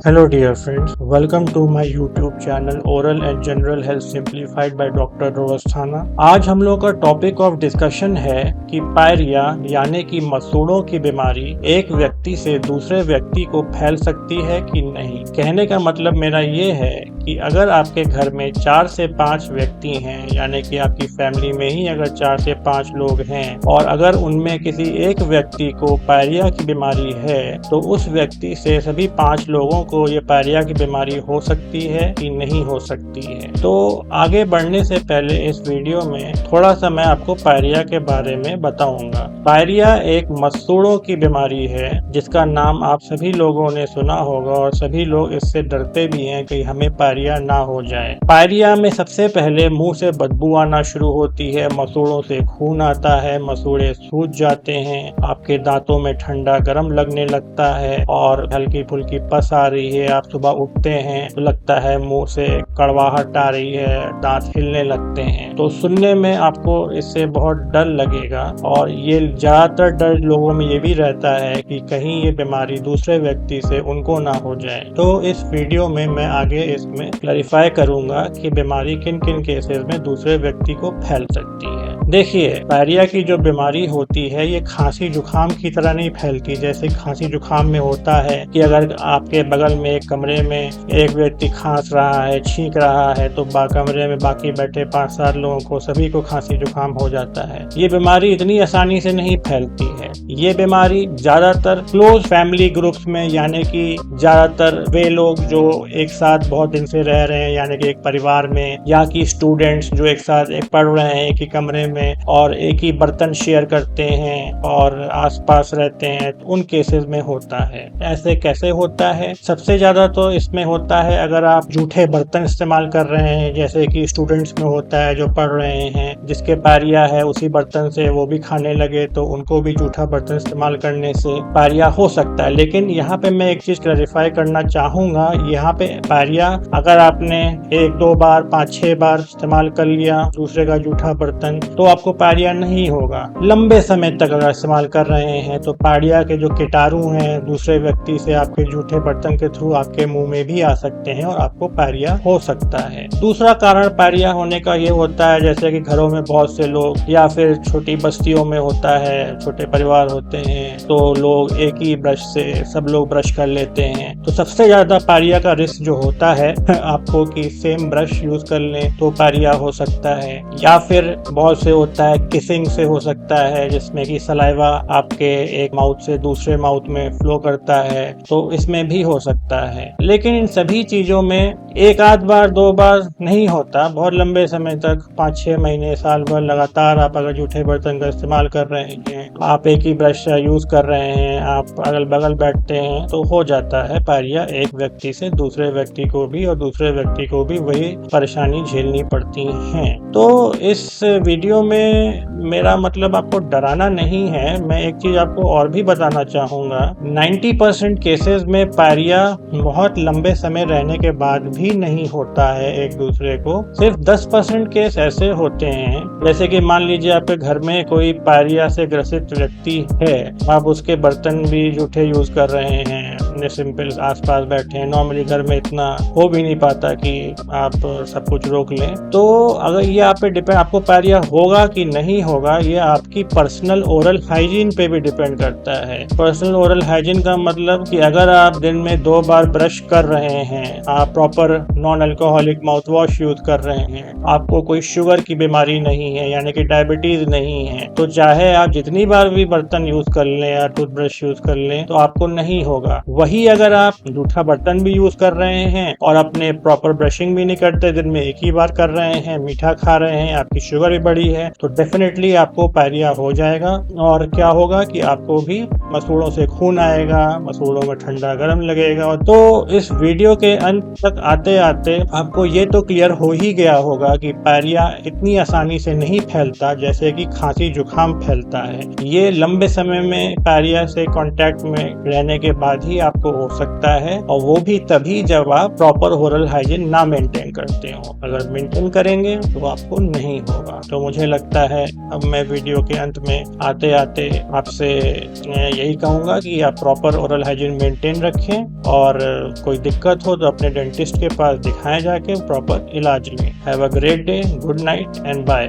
Hello dear friends, welcome to my YouTube channel Oral and General Health Simplified by Dr. Rovasthana। आज हम लोग का topic of discussion है कि pyorrhoea यानी कि मसूड़ों की बीमारी एक व्यक्ति से दूसरे व्यक्ति को फैल सकती है कि नहीं। कहने का मतलब मेरा ये है कि अगर आपके घर में 4 से 5 व्यक्ति हैं, यानी कि आपकी फैमिली में ही अगर 4 से 5 लोग हैं और अगर उनमें किसी एक व्यक्ति को पायरिया की बीमारी है तो उस व्यक्ति से सभी 5 लोगों को ये पायरिया की बीमारी हो सकती है कि नहीं हो सकती है। तो आगे बढ़ने से पहले इस वीडियो में थोड़ा सा मैं आपको पायरिया के बारे में बताऊंगा। पायरिया एक मसूड़ों की बीमारी है जिसका नाम आप सभी लोगों ने सुना होगा और सभी लोग इससे डरते भी हैं कि हमें पायरिया ना हो जाए। पायरिया में सबसे पहले मुंह से बदबू आना शुरू होती है, मसूड़ों से खून आता है, मसूड़े सूज जाते हैं, आपके दांतों में ठंडा गर्म लगने लगता है और हल्की फुल्की पस आ रही है। आप सुबह उठते हैं तो लगता है मुंह से कड़वाहट आ रही है, दांत हिलने लगते हैं। तो सुनने में आपको इससे बहुत डर लगेगा और ये ज्यादातर डर लोगों में ये भी रहता है कि कहीं ये बीमारी दूसरे व्यक्ति से उनको ना हो जाए। तो इस वीडियो में मैं आगे इसमें क्लैरिफाई करूंगा कि बीमारी किन किन केसेस में दूसरे व्यक्ति को फैल सकती है। देखिए, पायरिया की जो बीमारी होती है ये खांसी जुकाम की तरह नहीं फैलती। जैसे खांसी जुकाम में होता है कि अगर आपके बगल में एक कमरे में एक व्यक्ति खांस रहा है, छींक रहा है तो कमरे में बाकी बैठे 5-7 लोगों को सभी को खांसी जुकाम हो जाता है। ये बीमारी इतनी आसानी से नहीं फैलती है। ये बीमारी ज्यादातर क्लोज फैमिली ग्रुप्स में, यानी कि ज्यादातर वे लोग जो एक साथ बहुत दिन से रह रहे हैं, यानी कि एक परिवार में, या कि स्टूडेंट्स जो एक साथ पढ़ रहे हैं एक ही कमरे में और एक ही बर्तन शेयर करते हैं और आसपास रहते हैं, तो उन केसेस में होता है। ऐसे कैसे होता है? सबसे ज्यादा तो इसमें होता है अगर आप जूठे बर्तन इस्तेमाल कर रहे हैं, जैसे कि स्टूडेंट्स में होता है जो पढ़ रहे हैं, जिसके पायरिया है उसी बर्तन से वो भी खाने लगे तो उनको भी जूठा बर्तन इस्तेमाल करने से पायरिया हो सकता है। लेकिन यहाँ पे मैं एक चीज क्लैरिफाई करना चाहूंगा, यहाँ पे पायरिया अगर आपने 1-2 बार 5-6 बार इस्तेमाल कर लिया दूसरे का जूठा बर्तन तो आपको पायरिया नहीं होगा। लंबे समय तक अगर इस्तेमाल कर रहे हैं तो पायरिया के जो कीटाणु हैं दूसरे व्यक्ति से आपके जूठे बर्तन के थ्रू आपके मुंह में भी आ सकते हैं और आपको पायरिया हो सकता है। दूसरा कारण पायरिया होने का ये होता है जैसे कि घरों में बहुत से लोग या फिर छोटी बस्तियों में होता है, छोटे परिवार होते हैं तो लोग एक ही ब्रश से सब लोग ब्रश कर लेते हैं। तो सबसे ज्यादा पायरिया का रिस्क जो होता है आपको कि सेम ब्रश यूज कर लें तो पायरिया हो सकता है, या फिर बहुत से होता है किसिंग से हो सकता है जिसमें कि सलाइवा आपके एक माउथ से दूसरे माउथ में फ्लो करता है, तो इसमें भी हो सकता है। लेकिन इन सभी चीजों में 1-आध बार 2 बार नहीं होता। बहुत लंबे समय तक 5-6 महीने साल भर लगातार आप अगर जूठे बर्तन का इस्तेमाल कर रहे हैं, आप एक ही ब्रश यूज कर रहे हैं, आप अगल बगल बैठते हैं तो हो जाता है पायरिया एक व्यक्ति से दूसरे व्यक्ति को भी और दूसरे व्यक्ति को भी वही परेशानी झेलनी पड़ती है। तो इस वीडियो में मेरा मतलब आपको डराना नहीं है, मैं एक चीज आपको और भी बताना चाहूंगा। 90% केसेस में पायरिया बहुत लंबे समय रहने के बाद भी नहीं होता है एक दूसरे को। सिर्फ 10% केस ऐसे होते हैं जैसे कि मान लीजिए आपके घर में कोई पायरिया से ग्रसित व्यक्ति है, आप उसके बर्तन भी जूठे यूज कर रहे हैं, अपने सिंपल आसपास बैठे हैं, नॉर्मली घर में इतना हो भी नहीं पाता कि आप सब कुछ रोक लें। तो अगर ये आप पे डिपेंड, आपको पायरिया होगा कि नहीं होगा ये आपकी पर्सनल ओरल हाइजीन पे भी डिपेंड करता है। पर्सनल ओरल हाइजीन का मतलब कि अगर आप दिन में 2 बार ब्रश कर रहे हैं, आप proper noun alcoholic mouth wash use कर रहे हैं, आपको कोई शुगर की बीमारी नहीं है यानी कि डायबिटीज नहीं है, तो चाहे आप जितनी बार भी बर्तन यूज कर लें या टूथब्रश यूज कर लें तो आपको नहीं होगा। वही अगर आप जूठा बर्तन भी यूज कर रहे हैं और अपने प्रॉपर ब्रशिंग भी नहीं करते, दिन में एक ही बार कर रहे हैं, मीठा खा रहे हैं, आपकी शुगर भी बढ़ी है, तो डेफिनेटली आपको पायरिया हो जाएगा। और क्या होगा कि आपको भी मसूड़ों से खून आएगा, मसूड़ों में ठंडा गर्म लगेगा। तो इस वीडियो के अंत तक आते आते आपको ये तो क्लियर हो ही गया होगा कि पायरिया इतनी आसानी से नहीं फैलता जैसे कि खांसी जुकाम फैलता है। ये लंबे समय में पायरिया से कांटेक्ट में रहने के बाद ही आप आपको हो सकता है, और वो भी तभी जब आप प्रॉपर ओरल हाइजीन ना मेंटेन करते हो। अगर मेंटेन करेंगे तो आपको नहीं होगा। तो मुझे लगता है अब मैं वीडियो के अंत में आते आते आपसे यही कहूँगा कि आप प्रॉपर ओरल हाइजीन मेंटेन रखें, और कोई दिक्कत हो तो अपने डेंटिस्ट के पास दिखाएं जाके प्रॉपर इलाज लें। Have a great day, good night and bye.